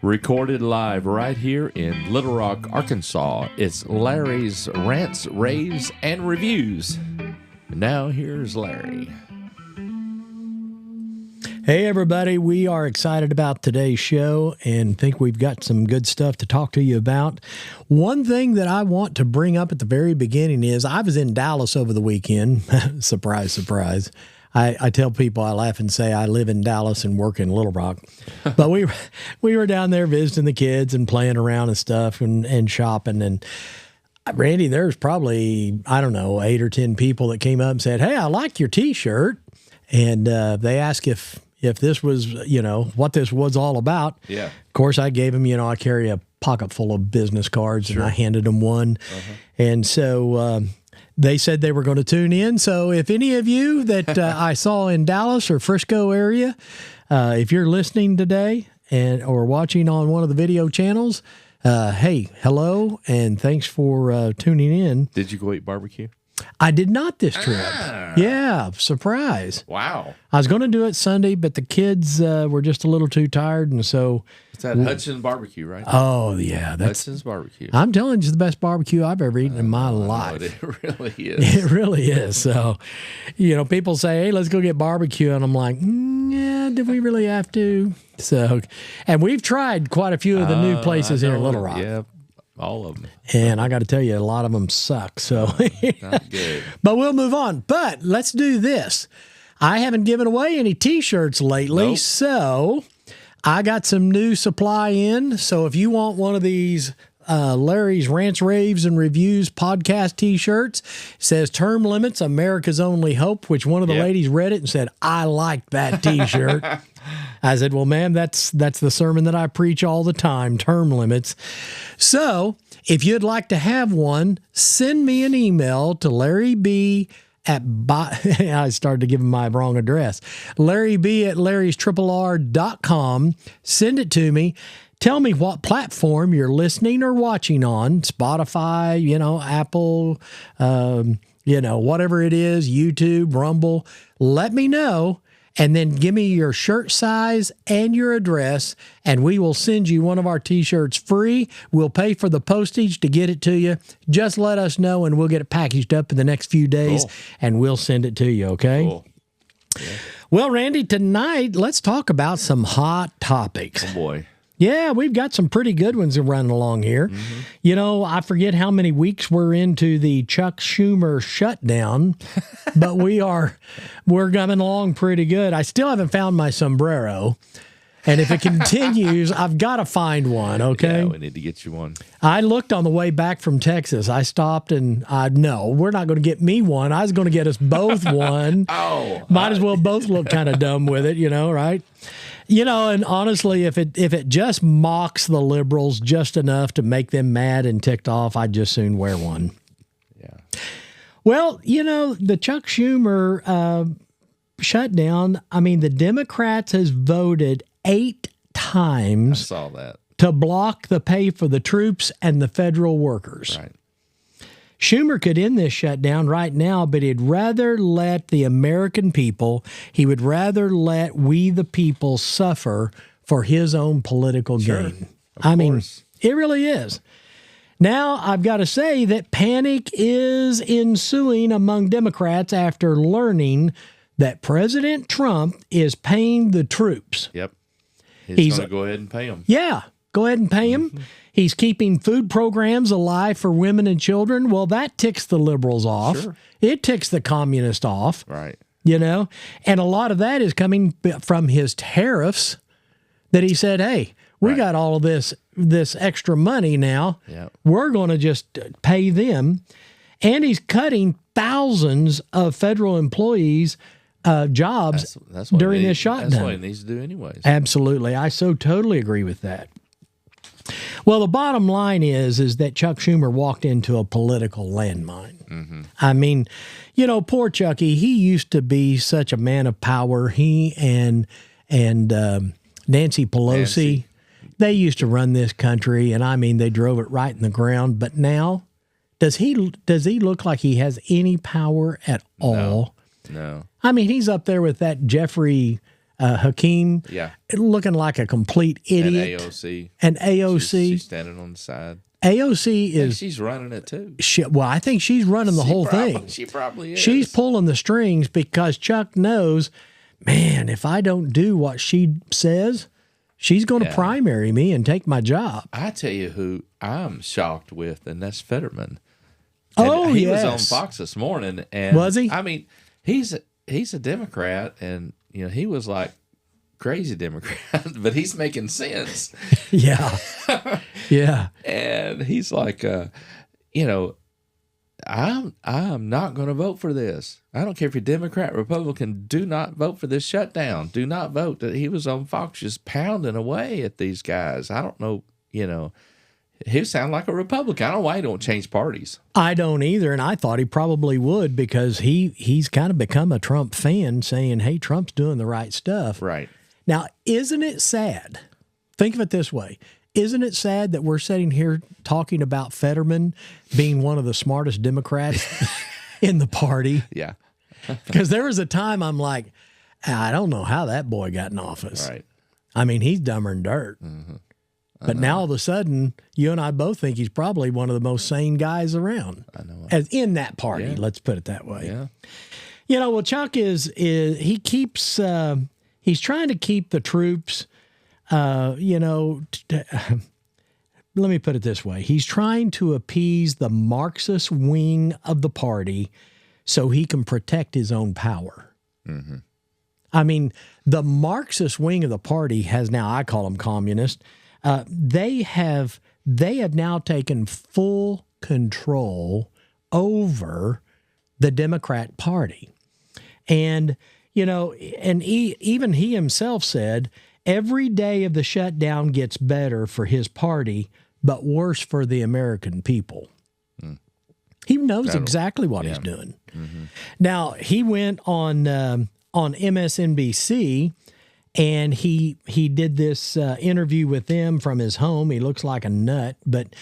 Recorded live right here in Little Rock, Arkansas. It's Larry's Rants, Raves, and Reviews. And now here's Larry. Hey, everybody. We are excited about today's show and think we've got some good stuff to talk to you about. One thing that I want to bring up at the very beginning is I was in Dallas over the weekend. Surprise, surprise. I tell people, I laugh and say I live in Dallas and work in Little Rock. But we were down there visiting the kids and playing around and stuff and shopping. And Randy, there's probably, 8 or 10 people that came up and said, "Hey, I like your T-shirt." And they asked if this was, what this was all about. Yeah. Of course, I gave them, I carry a pocket full of business cards, and I handed them one. And so they said they were going to tune in. So if any of you that I saw in Dallas or Frisco area, if you're listening today or watching on one of the video channels, hey, hello, and thanks for tuning in. Did you go eat barbecue? I did not this trip. Yeah, surprise. Wow. I was going to do it Sunday, but the kids were just a little too tired, and so... It's at Hudson's Barbecue, right? Oh, yeah. Hudson's Barbecue. I'm telling you, it's the best barbecue I've ever eaten in my life. It really is. It really is. So, people say, "Hey, let's go get barbecue," and I'm like, yeah, did we really have to? So, and we've tried quite a few of the new places here in Little Rock. Yeah. All of them. And I got to tell you, a lot of them suck. So, Not good. But we'll move on. But let's do this. I haven't given away any T-shirts lately, so I got some new supply in. So if you want one of these Larry's Rants, Raves, and Reviews podcast T-shirts, it says "Term Limits, America's Only Hope," which one of the ladies read it and said, "I like that T-shirt." I said, "Well, ma'am, that's the sermon that I preach all the time, term limits." So if you'd like to have one, send me an email to Larry B. I started to give him my wrong address. Larry B. at LarrysRRR.com. Send it to me. Tell me what platform you're listening or watching on. Spotify, Apple, whatever it is, YouTube, Rumble. Let me know. And then give me your shirt size and your address, and we will send you one of our T-shirts free. We'll pay for the postage to get it to you. Just let us know, and we'll get it packaged up in the next few days, and we'll send it to you, okay? Cool. Yeah. Well, Randy, tonight, let's talk about some hot topics. Oh, boy. Yeah, we've got some pretty good ones running along here. I forget how many weeks we're into the Chuck Schumer shutdown, but we're coming along pretty good. I still haven't found my sombrero, and if it continues, I've got to find one, okay? Yeah, we need to get you one. I looked on the way back from Texas. I stopped and no, we're not going to get me one. I was going to get us both one. Might as well both look kind of dumb with it, right? And honestly, if it just mocks the liberals just enough to make them mad and ticked off, I'd just soon wear one. Yeah. Well, the Chuck Schumer shutdown, the Democrats has voted 8 times I saw that. To block the pay for the troops and the federal workers. Right. Schumer could end this shutdown right now, but he'd rather let the American people, he would rather let we the people suffer for his own political gain. Of course. It really is. Now, I've got to say that panic is ensuing among Democrats after learning that President Trump is paying the troops. Yep. He's going to go ahead and pay them. Yeah, go ahead and pay them. He's keeping food programs alive for women and children. Well, that ticks the liberals off. Sure. It ticks the communists off. Right. And a lot of that is coming from his tariffs that he said, "Hey, we got all of this extra money now. Yep. We're going to just pay them." And he's cutting thousands of federal employees' jobs during this shutdown. That's what he needs to do anyways. Absolutely. I so totally agree with that. Well, the bottom line is that Chuck Schumer walked into a political landmine. Poor Chucky, he used to be such a man of power. He and Nancy Pelosi, they used to run this country, and they drove it right in the ground. But now, does he look like he has any power at all? No. He's up there with that Jeffrey Hakeem, Yeah. looking like a complete idiot. AOC. And AOC, She's standing on the side. AOC is. She's running it too. Well, I think she's running the whole thing. She probably is. She's pulling the strings because Chuck knows, man, if I don't do what she says, she's going to primary me and take my job. I tell you who I'm shocked with, and that's Fetterman. And he was on Fox this morning, and was he? I mean, he's a Democrat, and he was like crazy Democrat, but he's making sense. Yeah, yeah. And he's like, I'm not going to vote for this. I don't care if you're Democrat, Republican. Do not vote for this shutdown. Do not vote. That he was on Fox just pounding away at these guys. I don't know. He sound like a Republican. I don't know why he don't change parties. I don't either, and I thought he probably would because he's kind of become a Trump fan, saying, "Hey, Trump's doing the right stuff." Right. Now, isn't it sad? Think of it this way. Isn't it sad that we're sitting here talking about Fetterman being one of the smartest Democrats in the party? Yeah. Because there was a time I'm like, I don't know how that boy got in office. Right. I mean, he's dumber than dirt. Mm-hmm. But now all of a sudden, you and I both think he's probably one of the most sane guys around. I know. As in that party, let's put it that way. Yeah. Well, Chuck he keeps, he's trying to keep the troops, let me put it this way. He's trying to appease the Marxist wing of the party so he can protect his own power. Mm-hmm. I mean, the Marxist wing of the party has now, I call them communist, they have now taken full control over the Democrat Party. And, even he himself said, every day of the shutdown gets better for his party, but worse for the American people. He knows exactly what he's doing. Mm-hmm. Now, he went on MSNBC, and he did this interview with them from his home. He looks like a nut, but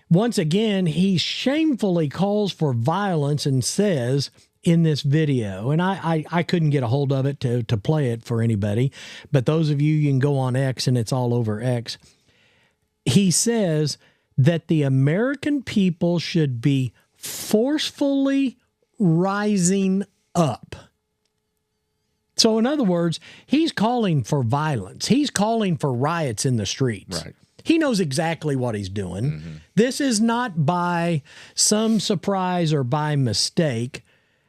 once again, he shamefully calls for violence and says in this video, and I couldn't get a hold of it to play it for anybody, but those of you can go on X, and it's all over X. He says that the American people should be forcefully rising up. So in other words, he's calling for violence. He's calling for riots in the streets. Right. He knows exactly what he's doing. Mm-hmm. This is not by some surprise or by mistake.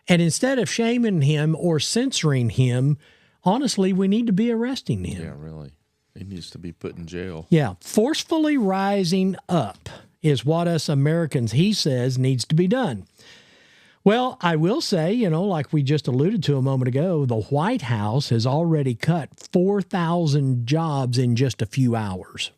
And instead of shaming him or censoring him, honestly, we need to be arresting him. Yeah, really. He needs to be put in jail. Yeah. Forcefully rising up is what us Americans, he says, needs to be done. Well, I will say, like we just alluded to a moment ago, the White House has already cut 4,000 jobs in just a few hours.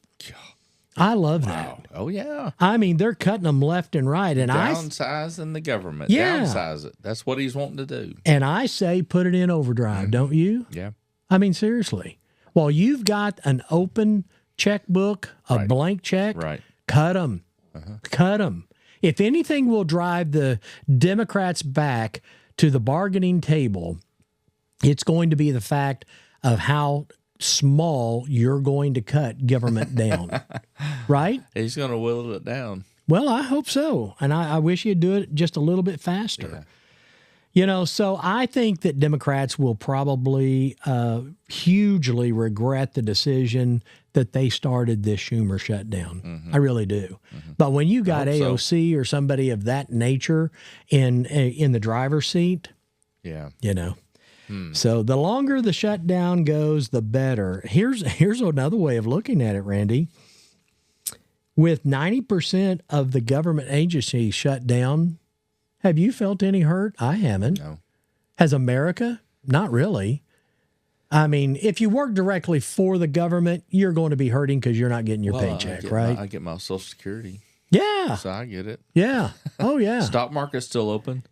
I love that. Oh, yeah. I mean, they're cutting them left and right. And downsizing the government. Yeah. Downsize it. That's what he's wanting to do. And I say put it in overdrive, don't you? Yeah. I mean, seriously. Well, you've got an open checkbook, a blank check. Right. Cut them. Cut them. If anything will drive the Democrats back to the bargaining table, it's going to be the fact of how small you're going to cut government down. Right? He's going to whittle it down. Well, I hope so. And I wish you'd do it just a little bit faster. Yeah. So I think that Democrats will probably hugely regret the decision that they started this Schumer shutdown. Mm-hmm. I really do. Mm-hmm. But when you got AOC or somebody of that nature in the driver's seat, So the longer the shutdown goes, the better. Here's another way of looking at it, Randy. With 90% of the government agencies shut down, have you felt any hurt? I haven't. No. Has America? Not really. I mean, if you work directly for the government, you're going to be hurting because you're not getting your paycheck, right? I get my Social Security. Yeah. So I get it. Yeah. Oh, yeah. Stock market's still open.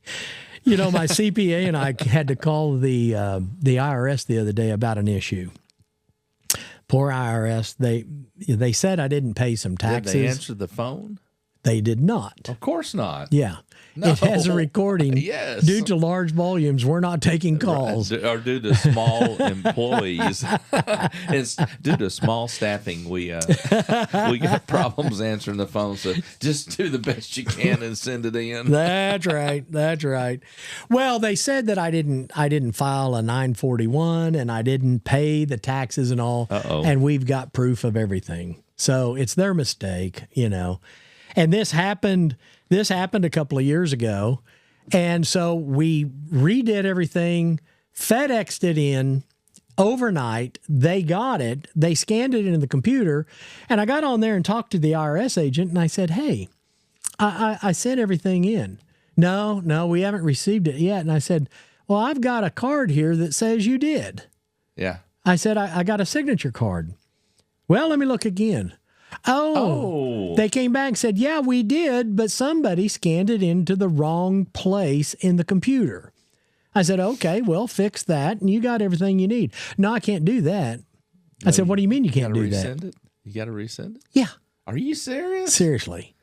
My CPA and I had to call the IRS the other day about an issue. Poor IRS. They said I didn't pay some taxes. Did they answer the phone? They did not. Of course not. Yeah. No. It has a recording. Yes. Due to large volumes, we're not taking calls. Or due to small employees. It's due to small staffing. We got problems answering the phone, so just do the best you can and send it in. That's right. That's right. Well, they said that I didn't file a 941 and I didn't pay the taxes and all. Uh-oh. And we've got proof of everything. So it's their mistake, you know. And this happened a couple of years ago. And so we redid everything, FedExed it in overnight. They got it. They scanned it into the computer. And I got on there and talked to the IRS agent, and I said, hey, I sent everything in. No, we haven't received it yet. And I said, well, I've got a card here that says you did. Yeah. I said, I got a signature card. Well, let me look again. Oh, they came back and said, yeah, we did, but somebody scanned it into the wrong place in the computer. I said, okay, well, fix that, and you got everything you need. No, I can't do that. I said, what do you mean you can't do that? Resend it? You got to resend it? Yeah. Are you serious? Seriously.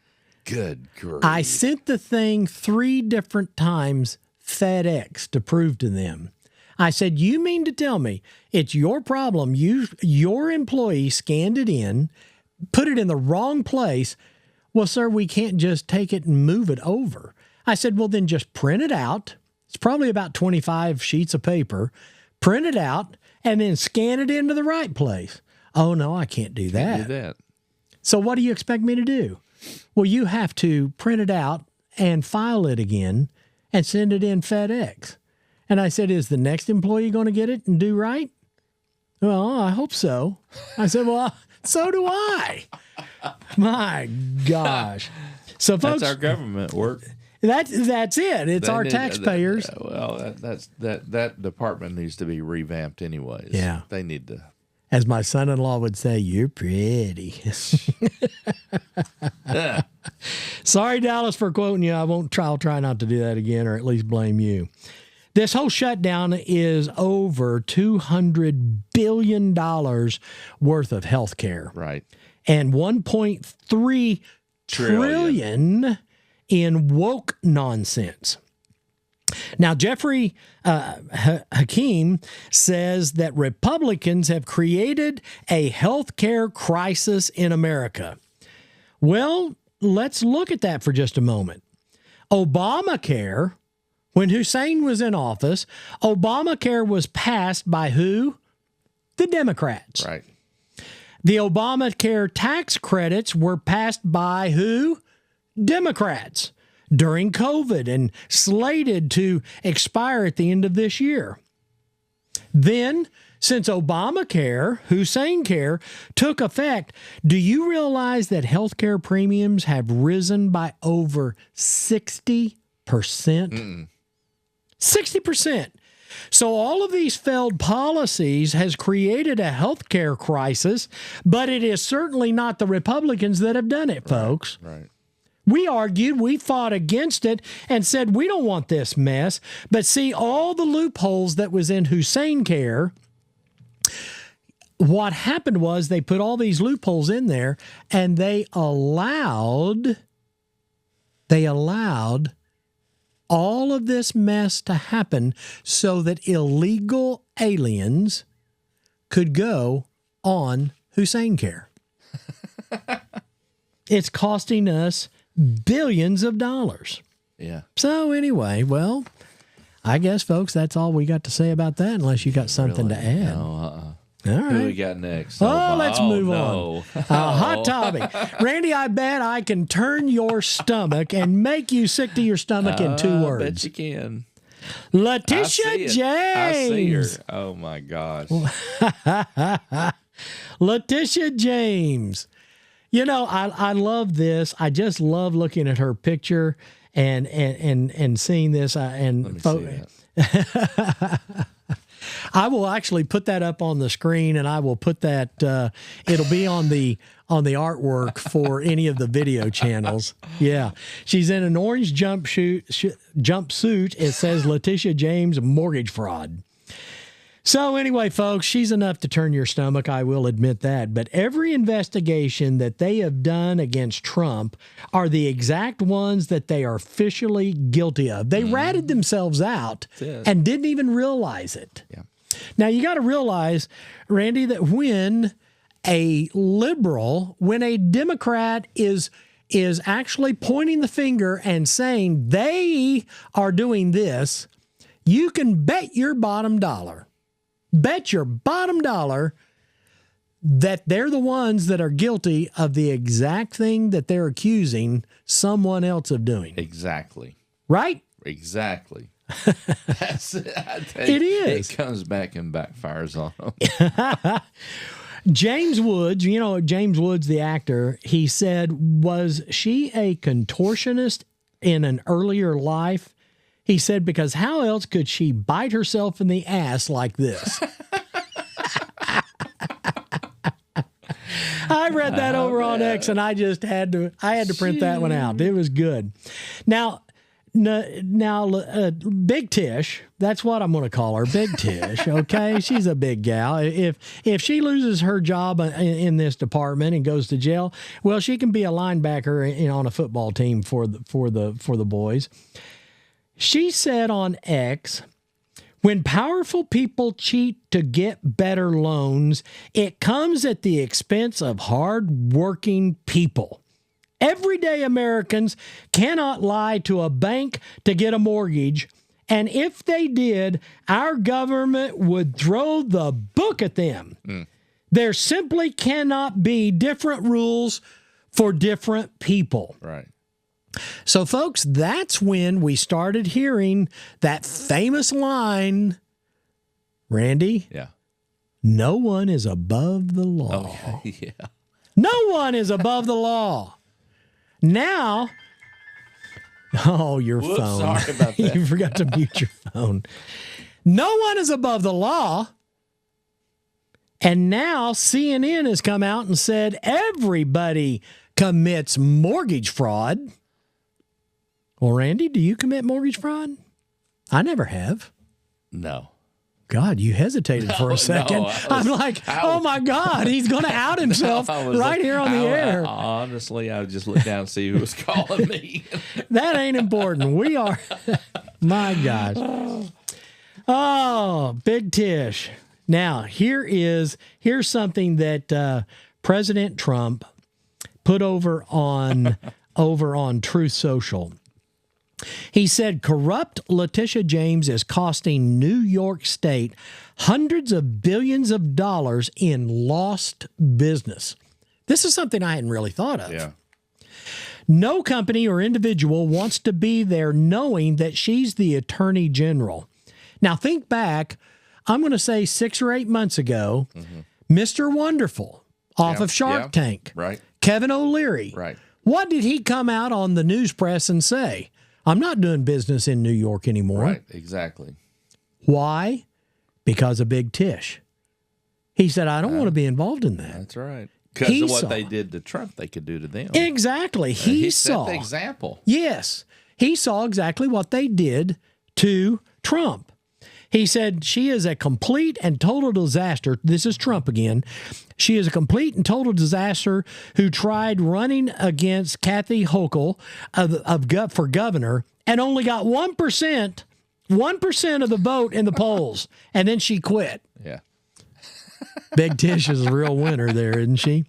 Good grief. I sent the thing 3 different times FedEx to prove to them. I said, you mean to tell me it's your problem? Your employee scanned it in, put it in the wrong place. Well, sir, we can't just take it and move it over. I said, well, then just print it out. It's probably about 25 sheets of paper. Print it out and then scan it into the right place. Oh, no, I can't do that. Can't do that. So what do you expect me to do? Well, you have to print it out and file it again and send it in FedEx. And I said, is the next employee going to get it and do right? Well, I hope so. I said, well, so do I. My gosh. So, folks, that's our government work. That's it. It's our taxpayers. Well, that department needs to be revamped anyways. Yeah. They need to. As my son-in-law would say, you're pretty. Sorry, Dallas, for quoting you. I'll try not to do that again, or at least blame you. This whole shutdown is over $200 billion worth of health care. Right. And $1.3 trillion in woke nonsense. Now, Jeffrey Hakeem says that Republicans have created a health care crisis in America. Well, let's look at that for just a moment. Obamacare, when Hussein was in office, Obamacare was passed by who? The Democrats. Right. The Obamacare tax credits were passed by who? Democrats during COVID and slated to expire at the end of this year. Then, since Obamacare, Hussein Care, took effect, do you realize that healthcare premiums have risen by over 60%? 60%. So all of these failed policies has created a healthcare crisis, but it is certainly not the Republicans that have done it, folks. Right. We argued, we fought against it and said, we don't want this mess. But see, all the loopholes that was in Hussein Care, what happened was they put all these loopholes in there and they allowed all of this mess to happen so that illegal aliens could go on Hussein Care. It's costing us billions of dollars. Yeah. So anyway, well, I guess, folks, that's all we got to say about that, unless you got something to add. No, All right. Who we got next? Let's move on. on. Hot topic. Randy, I bet I can turn your stomach and make you sick to your stomach in 2 words. I bet you can. Letitia James. I see her. Oh, my gosh. Letitia James. You know, I love this. I just love looking at her picture and seeing this. Let me see that. I will actually put that up on the screen, and I will put that. It'll be on the artwork for any of the video channels. Yeah, she's in an orange jumpsuit. It says Letitia James mortgage fraud. So anyway, folks, she's enough to turn your stomach. I will admit that. But every investigation that they have done against Trump are the exact ones that they are officially guilty of. They ratted themselves out and didn't even realize it. Yeah. Now, you got to realize, Randy, that when a liberal, when a Democrat is actually pointing the finger and saying they are doing this, you can bet your bottom dollar that they're the ones that are guilty of the exact thing that they're accusing someone else of doing. Exactly. Right? Exactly. That's it. It is. It comes back and backfires on them. James Woods, James Woods, the actor, he said, was she a contortionist in an earlier life? He said, because how else could she bite herself in the ass like this? I read that over on X, and I had to print that one out. It was good. Now, Big Tish, that's what I'm going to call her, Big Tish, okay? She's a big gal. If she loses her job in this department and goes to jail, well, she can be a linebacker on a football team for the boys. She said on X, when powerful people cheat to get better loans, it comes at the expense of hard-working people. Everyday Americans cannot lie to a bank to get a mortgage, and if they did, our government would throw the book at them. There simply cannot be different rules for different people. Right. So, folks, that's when we started hearing that famous line, Randy. Yeah. No one is above the law. Oh, yeah. No one is above the law. Now, your Whoops, phone. sorry about that. You forgot to mute your phone. No one is above the law. And now CNN has come out and said everybody commits mortgage fraud. Well, Randy, do you commit mortgage fraud? I never have. No. God, you hesitated for a second. I'm like, oh my God, he's going to out himself right here on the air. Honestly, I would just look down and see who was calling me. That ain't important. We are, my gosh. Oh, Big Tish. Now, here's something that President Trump put over on Truth Social. He said corrupt Letitia James is costing New York State hundreds of billions of dollars in lost business. This is something I hadn't really thought of. Yeah. No company or individual wants to be there knowing that she's the attorney general. Now think back, I'm going to say 6 or 8 months ago, Mr. Wonderful off of Shark Tank, right? Kevin O'Leary. Right. What did he come out on the news press and say? I'm not doing business in New York anymore. Right, exactly. Why? Because of Big Tish. He said, I don't want to be involved in that. That's right. Because of what they did to Trump, they could do to them. Exactly. He saw set the example. Yes. He saw exactly what they did to Trump. He said she is a complete and total disaster. This is Trump again. She is a complete and total disaster who tried running against Kathy Hochul for governor and only got 1% of the vote in the polls. And then she quit. Yeah. Big Tish is a real winner there, isn't she?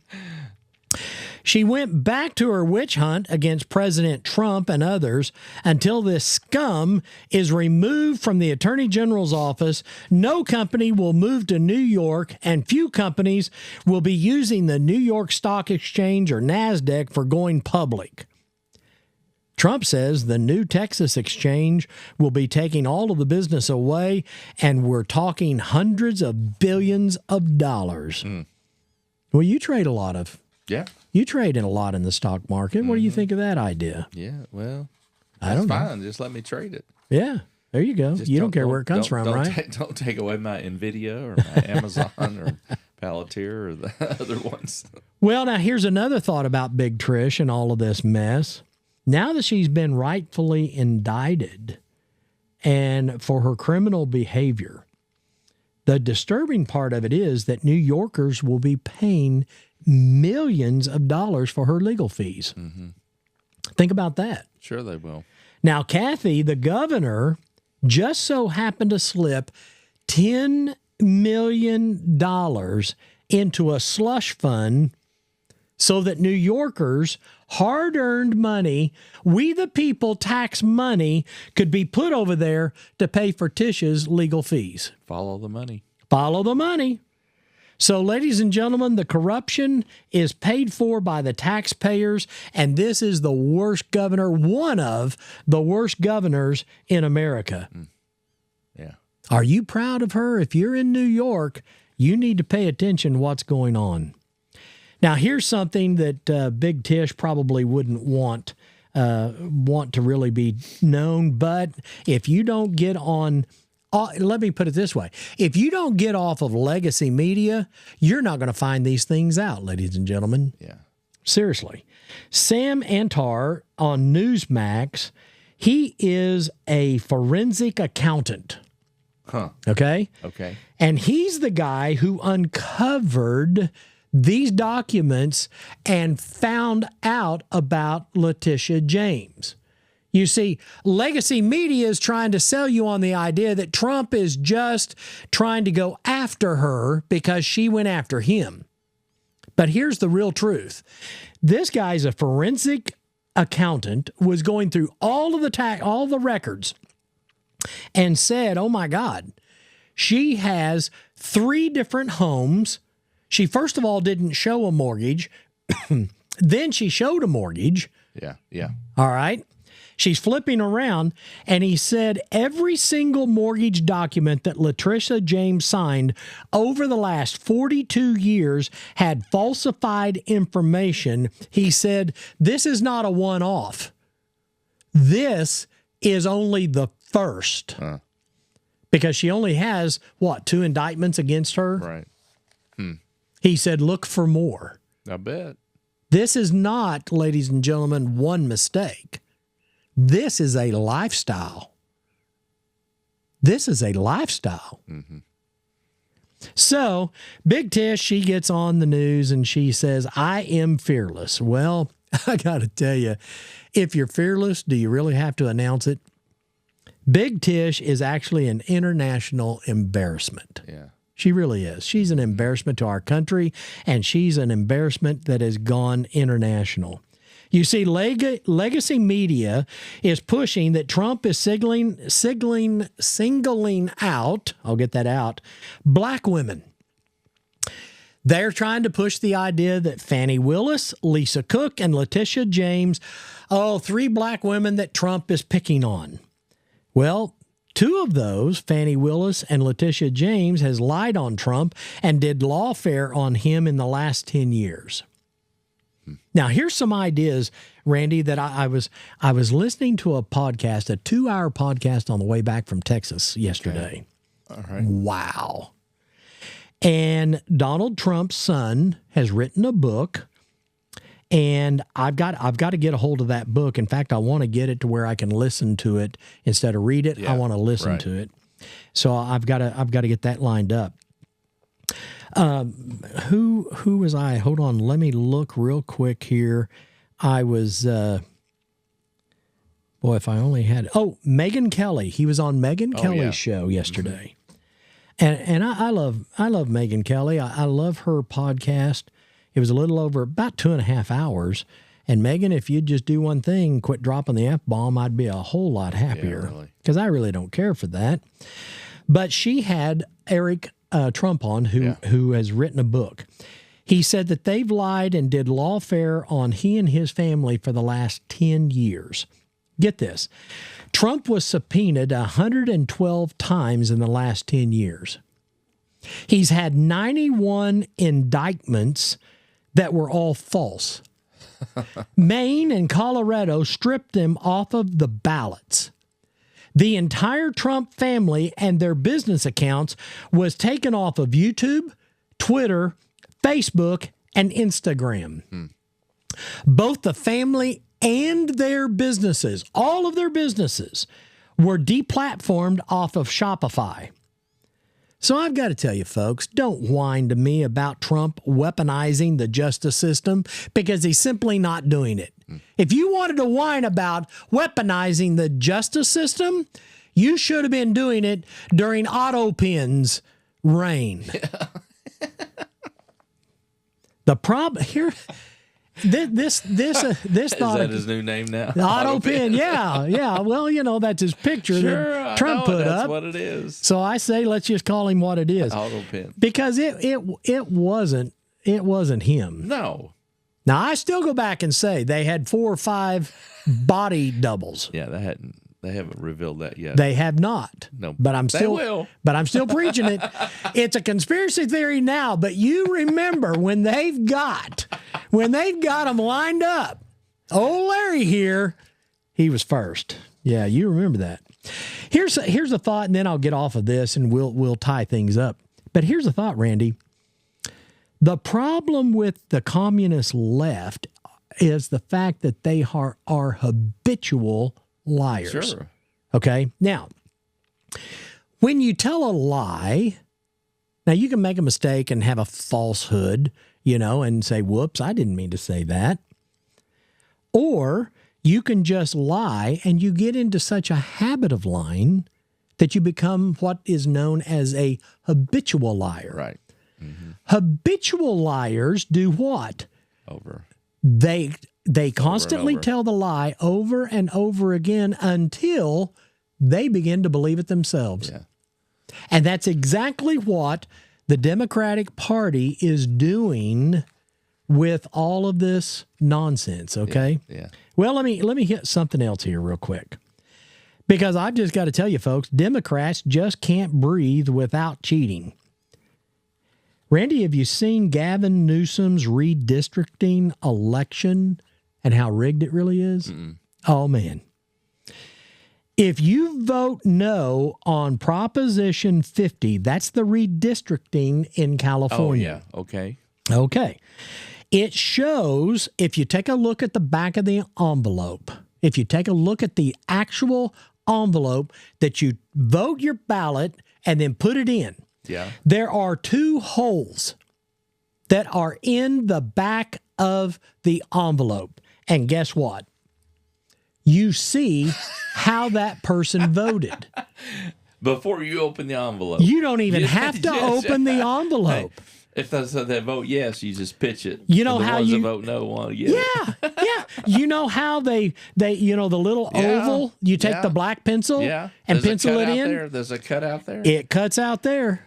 She went back to her witch hunt against President Trump and others until this scum is removed from the Attorney General's office. No company will move to New York, and few companies will be using the New York Stock Exchange or NASDAQ for going public. Trump says the new Texas exchange will be taking all of the business away, and we're talking hundreds of billions of dollars. Well, you trade a lot of... Yeah. You trade in a lot in the stock market. What do you think of that idea? Yeah, well, I don't know. fine. Just let me trade it. Yeah, there you go. You don't care where it comes from, right? Don't take away my NVIDIA or my Amazon or Palantir or the other ones. Well, now here's another thought about Big Trish and all of this mess. Now that she's been rightfully indicted and for her criminal behavior, The disturbing part of it is that New Yorkers will be paying millions of dollars for her legal fees. Mm-hmm. Think about that. Sure they will. Now, Kathy, the governor, just so happened to slip $10 million into a slush fund so that New Yorkers, hard-earned money, we the people tax money, could be put over there to pay for Tish's legal fees. Follow the money. Follow the money. So, ladies and gentlemen, the corruption is paid for by the taxpayers, and this is the worst governor, one of the worst governors in America. Yeah. Are you proud of her? If you're in New York, you need to pay attention to what's going on. Now, here's something that Big Tish probably wouldn't want to really be known, but if you don't get on... let me put it this way. If you don't get off of legacy media, you're not going to find these things out, ladies and gentlemen. Yeah. Seriously. Sam Antar on Newsmax, he is a forensic accountant. Huh. Okay? Okay. And he's the guy who uncovered these documents and found out about Letitia James. You see, legacy media is trying to sell you on the idea that Trump is just trying to go after her because she went after him. But here's the real truth. This guy's a forensic accountant, was going through all the records and said, oh my God, she has 3 different homes. She first of all didn't show a mortgage. Then she showed a mortgage. Yeah, yeah. All right. She's flipping around, and he said every single mortgage document that Letitia James signed over the last 42 years had falsified information. He said, this is not a one-off. This is only the first. Because she only has, 2 indictments against her? Right. He said, look for more. I bet. This is not, ladies and gentlemen, one mistake. This is a lifestyle. This is a lifestyle. Mm-hmm. So, Big Tish, she gets on the news and she says, I am fearless. Well, I got to tell you, if you're fearless, do you really have to announce it? Big Tish is actually an international embarrassment. Yeah. She really is. She's an embarrassment to our country, and she's an embarrassment that has gone international. You see, legacy media is pushing that Trump is singling out, I'll get that out, black women. They're trying to push the idea that Fannie Willis, Lisa Cook, and Letitia James, 3 black women that Trump is picking on. Well, 2 of those, Fannie Willis and Letitia James, has lied on Trump and did lawfare on him in the last 10 years. Now, here's some ideas, Randy, that I was listening to a podcast, a 2-hour podcast on the way back from Texas yesterday. Okay. All right. Wow. And Donald Trump's son has written a book, and I've got to get a hold of that book. In fact, I want to get it to where I can listen to it instead of read it. Yeah, I want to listen to it. So I've got to get that lined up. Who was I? Hold on, let me look real quick here. I was if I only had Megyn Kelly. He was on Megyn Kelly's show yesterday. Mm-hmm. And I love Megyn Kelly. I love her podcast. It was a little over about 2.5 hours. And Megan, if you'd just do one thing, quit dropping the F-bomb, I'd be a whole lot happier. Because I really don't care for that. But she had Eric Trump on, who has written a book. He said that they've lied and did lawfare on he and his family for the last 10 years. Get this. Trump was subpoenaed 112 times in the last 10 years. He's had 91 indictments that were all false. Maine and Colorado stripped them off of the ballots. The entire Trump family and their business accounts was taken off of YouTube, Twitter, Facebook, and Instagram. Both the family and their businesses, all of their businesses, were deplatformed off of Shopify. So I've got to tell you, folks, don't whine to me about Trump weaponizing the justice system, because he's simply not doing it. If you wanted to whine about weaponizing the justice system, you should have been doing it during Otto Penn's reign. Yeah. The problem here, this thought is that his new name now? Otto Penn, yeah. Well, you know, that's his picture that Trump put that's up. what it is. So I say, let's just call him what it is. Otto Penn. Because it wasn't him. No. Now I still go back and say they had 4 or 5 body doubles. Yeah, they haven't revealed that yet. They have not. No, but I'm they still will. But I'm still preaching it. It's a conspiracy theory now, but you remember when they've got them lined up. Old Larry here, he was first. Yeah, you remember that. Here's a thought, and then I'll get off of this and we'll tie things up. But here's a thought, Randy. The problem with the communist left is the fact that they are habitual liars. Sure. Okay? Now, when you tell a lie, now you can make a mistake and have a falsehood, you know, and say, whoops, I didn't mean to say that. Or you can just lie and you get into such a habit of lying that you become what is known as a habitual liar. Right. Mm-hmm. Habitual liars do what? They constantly tell the lie over and over again until they begin to believe it themselves. Yeah. And that's exactly what the Democratic Party is doing with all of this nonsense, okay? Yeah. Well, let me hit something else here real quick. Because I've just got to tell you, folks, Democrats just can't breathe without cheating. Randy, have you seen Gavin Newsom's redistricting election and how rigged it really is? Mm-mm. Oh, man. If you vote no on Proposition 50, that's the redistricting in California. Oh, yeah. Okay. Okay. It shows, if you take a look at the back of the envelope, if you take a look at the actual envelope that you vote your ballot and then put it in, yeah, there are 2 holes that are in the back of the envelope. And guess what? You see how that person voted. Before you open the envelope. You don't even have to open the envelope. Hey, if they vote yes, you just pitch it. You know and how ones you that vote no want to get it. Yeah. You know how they you know the little oval, you take the black pencil and There's pencil it in. There. There's a cut out there. It cuts out there.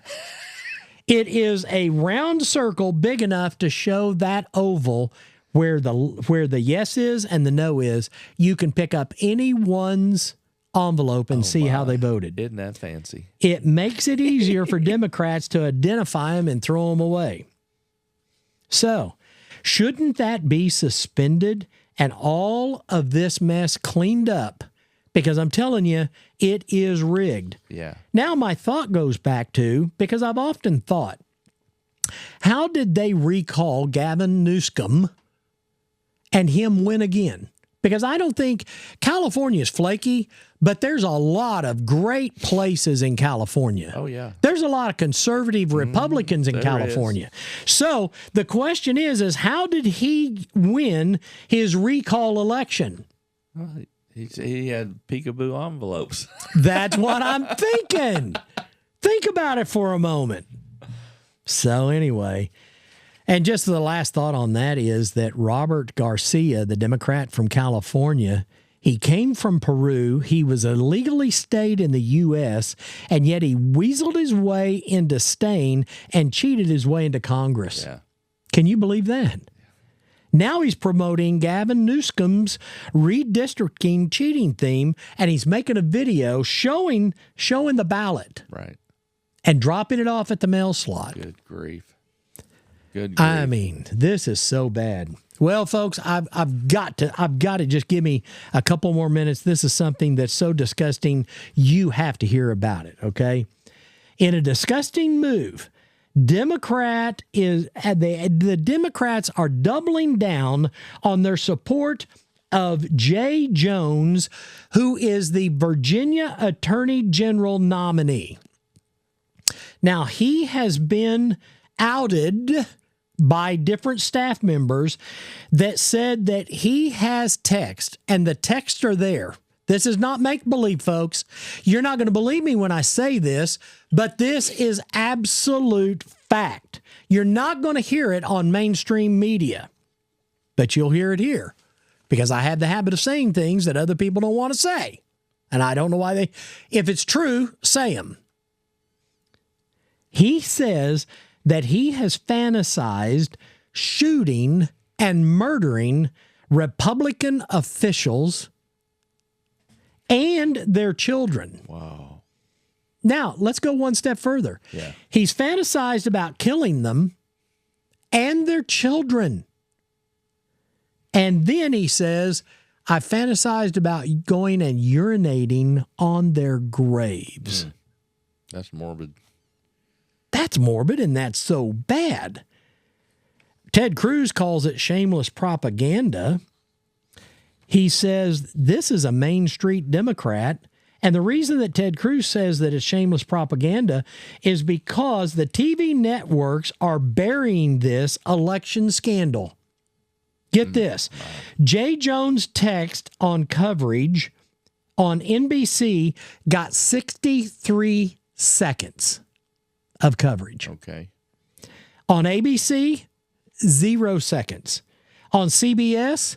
It is a round circle big enough to show that oval where the yes is and the no is. You can pick up anyone's envelope and see how they voted. Isn't that fancy? It makes it easier for Democrats to identify them and throw them away. So, shouldn't that be suspended and all of this mess cleaned up? Because I'm telling you, it is rigged. Yeah. Now my thought goes back to, because I've often thought, how did they recall Gavin Newsom and him win again? Because I don't think California is flaky, but there's a lot of great places in California. Oh, yeah. There's a lot of conservative Republicans in California. So the question is how did he win his recall election? Well, he had peekaboo envelopes. That's what I'm thinking. Think about it for a moment. So anyway, and just the last thought on that is that Robert Garcia, the Democrat from California, he came from Peru. He was illegally stayed in the U.S., and yet he weaseled his way into staying and cheated his way into Congress. Yeah. Can you believe that? Now he's promoting Gavin Newsom's redistricting cheating theme, and he's making a video showing the ballot. Right. And dropping it off at the mail slot. Good grief. Good grief. I mean, this is so bad. Well, folks, I've got to just give me a couple more minutes. This is something that's so disgusting, you have to hear about it, okay? In a disgusting move, the Democrats are doubling down on their support of Jay Jones, who is the Virginia Attorney General nominee. Now, he has been outed by different staff members that said that he has text, and the texts are there. This is not make-believe, folks. You're not going to believe me when I say this, but this is absolute fact. You're not going to hear it on mainstream media, but you'll hear it here because I have the habit of saying things that other people don't want to say. And I don't know why they, if it's true, say them. He says that he has fantasized shooting and murdering Republican officials and their children. Wow. Now, let's go one step further. Yeah. He's fantasized about killing them and their children. And then he says, I fantasized about going and urinating on their graves. That's morbid. That's morbid, and that's so bad. Ted Cruz calls it shameless propaganda. He says this is a Main Street Democrat, and the reason that Ted Cruz says that it's shameless propaganda is because the TV networks are burying this election scandal. Get this. Jay Jones' text on coverage on NBC got 63 seconds of coverage. Okay. On ABC, 0 seconds. On CBS,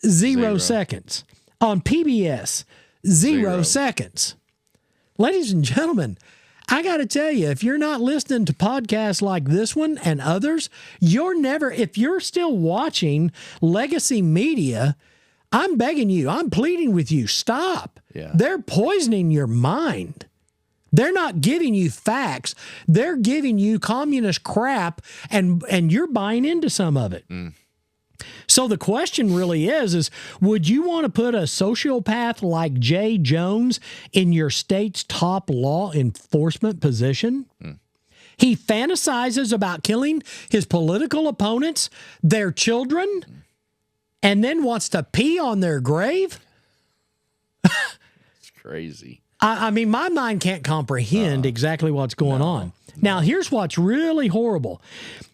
0 seconds. On PBS, 0 seconds. Ladies and gentlemen, I got to tell you, if you're not listening to podcasts like this one and others, you're never, if you're still watching legacy media, I'm begging you, I'm pleading with you, stop. Yeah. They're poisoning your mind. They're not giving you facts. They're giving you communist crap, and you're buying into some of it. So the question really is would you want to put a sociopath like Jay Jones in your state's top law enforcement position? He fantasizes about killing his political opponents, their children, and then wants to pee on their grave? It's crazy. I mean, my mind can't comprehend exactly what's going on. Now, here's what's really horrible.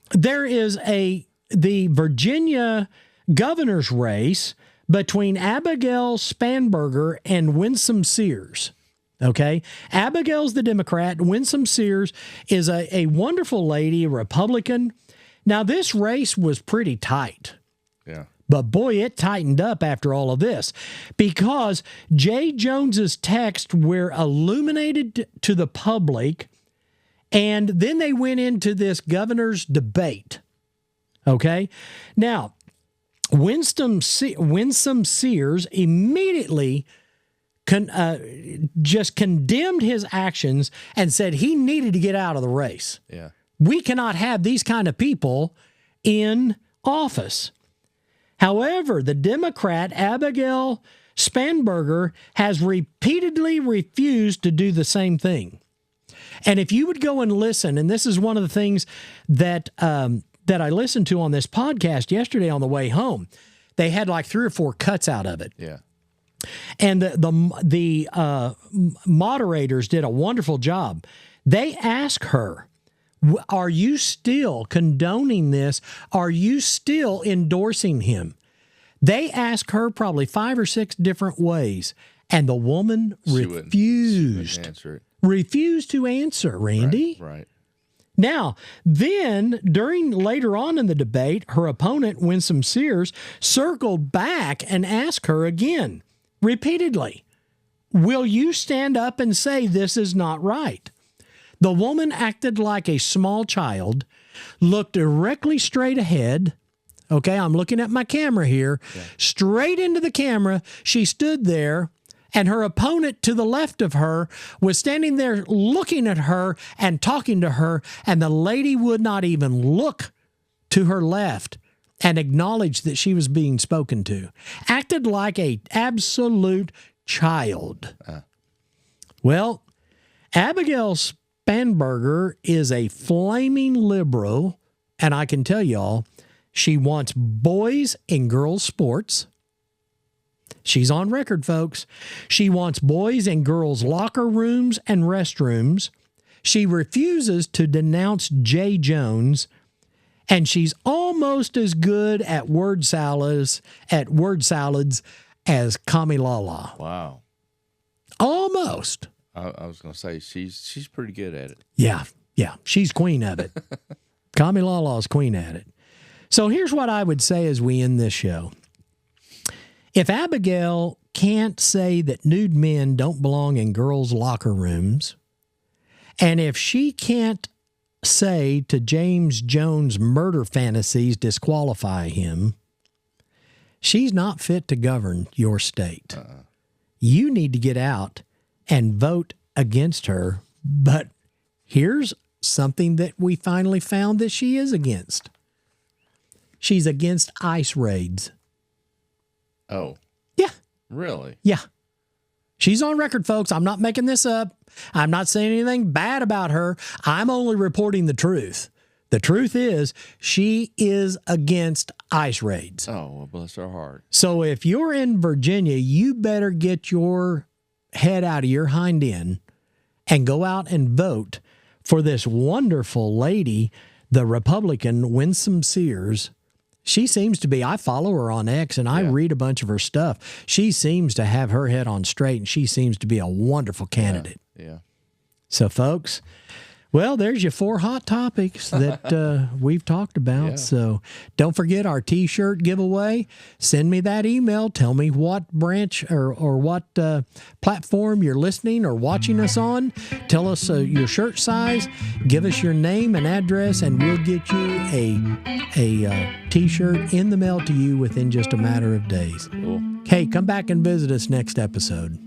There is the Virginia governor's race between Abigail Spanberger and Winsome Sears. Okay? Abigail's the Democrat. Winsome Sears is a wonderful lady, a Republican. Now, this race was pretty tight. Yeah. But boy, it tightened up after all of this because Jay Jones's texts were illuminated to the public, and then they went into this governor's debate. Okay? Now, Winsome Sears immediately just condemned his actions and said he needed to get out of the race. Yeah. We cannot have these kind of people in office. However, the Democrat, Abigail Spanberger, has repeatedly refused to do the same thing. And if you would go and listen, and this is one of the things that that I listened to on this podcast yesterday on the way home, they had like 3 or 4 cuts out of it. Yeah. And the moderators did a wonderful job. They asked her, are you still condoning this? Are you still endorsing him? They asked her probably 5 or 6 different ways, and the woman refused. Refused to answer, Randy. Right. Now, then, later on in the debate, her opponent, Winsome Sears, circled back and asked her again, repeatedly, will you stand up and say this is not right? The woman acted like a small child, looked directly straight ahead. Okay, I'm looking at my camera here. Yeah. Straight into the camera, she stood there, and her opponent to the left of her was standing there looking at her and talking to her, and the lady would not even look to her left and acknowledge that she was being spoken to. Acted like an absolute child. Well, Abigail Spanberger is a flaming liberal, and I can tell y'all, she wants boys in girls' sports. She's on record, folks. She wants boys in girls' locker rooms and restrooms. She refuses to denounce Jay Jones, and she's almost as good at word salads as Kami Lala. Wow. Almost. I was going to say she's pretty good at it. Yeah. She's queen of it. Kami Lala's queen at it. So here's what I would say as we end this show. If Abigail can't say that nude men don't belong in girls' locker rooms, and if she can't say to James Jones' murder fantasies disqualify him, she's not fit to govern your state. You need to get out and vote against her. But here's something that we finally found that she is against. She's against ICE raids. Oh. Yeah. Really? Yeah. She's on record, folks. I'm not making this up. I'm not saying anything bad about her. I'm only reporting the truth. The truth is she is against ICE raids. Oh, well, bless her heart. So if you're in Virginia, you better get your head out of your hind end and go out and vote for this wonderful lady, the Republican Winsome Sears. She seems to be, I follow her on X and I read a bunch of her stuff. She seems to have her head on straight and she seems to be a wonderful candidate. Yeah. So, folks, well, there's your 4 hot topics that we've talked about. Yeah. So don't forget our T-shirt giveaway. Send me that email. Tell me what branch or what platform you're listening or watching us on. Tell us your shirt size. Give us your name and address, and we'll get you a T-shirt in the mail to you within just a matter of days. Cool. Hey, come back and visit us next episode.